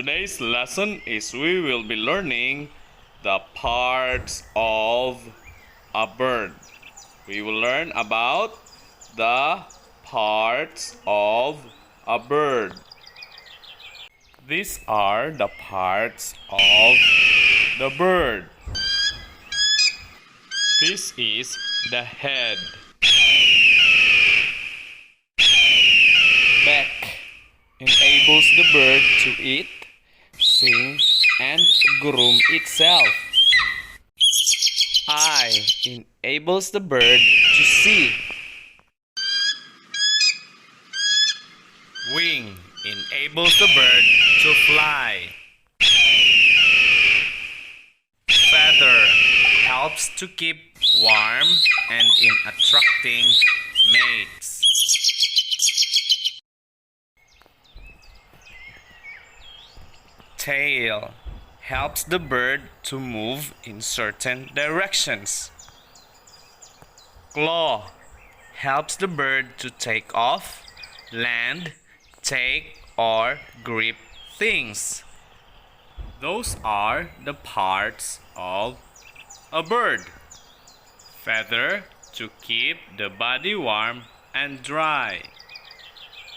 Today's lesson is we will be learning the parts of a bird. We will learn about the parts of a bird. These are the parts of the bird. This is the head. Back enables the bird to eat, sing, and groom itself. Eye enables the bird to see. Wing enables the bird to fly. Feather helps to keep warm and in attracting mates. Tail helps the bird to move in certain directions. Claw helps the bird to take off, land, take, or grip things. Those are the parts of a bird. Feather to keep the body warm and dry.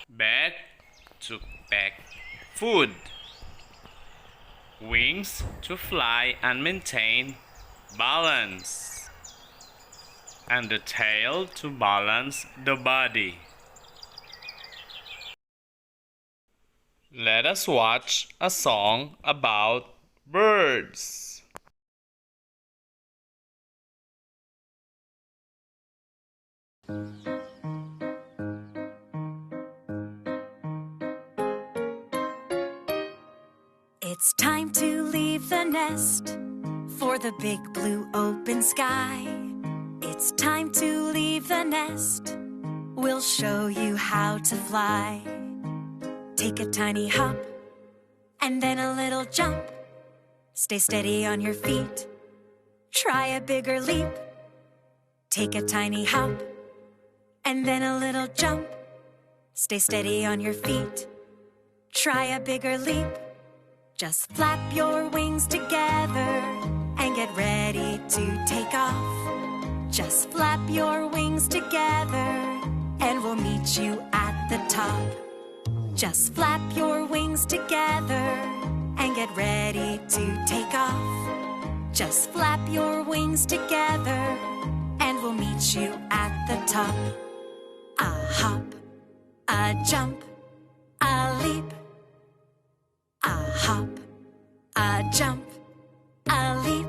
Back to pack food. Wings to fly and maintain balance. And the tail to balance the body. Let us watch a song about birds. It's time to leave the nest for the big blue open sky. It's time to leave the nest. We'll show you how to fly. Take a tiny hop and then a little jump. Stay steady on your feet. Try a bigger leap. Take a tiny hop and then a little jump. Stay steady on your feet. Try a bigger leap. Just flap your wings together and get ready to take off. Just flap your wings together and we'll meet you at the top. Just flap your wings together and get ready to take off. Just flap your wings together and we'll meet you at the top. A hop, a jump, a leap. A hop, a jump, a leap.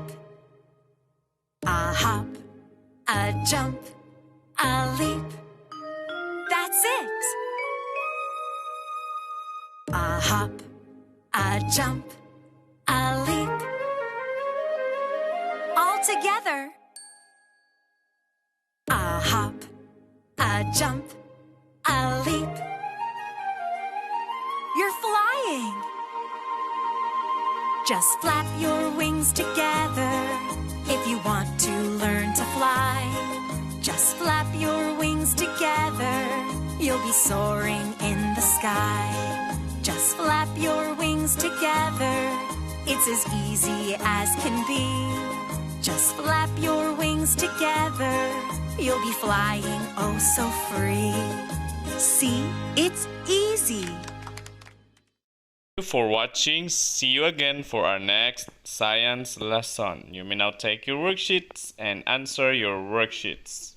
A hop, a jump, a leap. That's it! A hop, a jump, a leap. All together. A hop, a jump, a leap. You're flying! Just flap your wings together if you want to learn to fly. Just flap your wings together, you'll be soaring in the sky. Just flap your wings together, it's as easy as can be. Just flap your wings together, you'll be flying oh so free. See, it's easy. Thank you for watching. See you again for our next science lesson. You may now take your worksheets and answer your worksheets.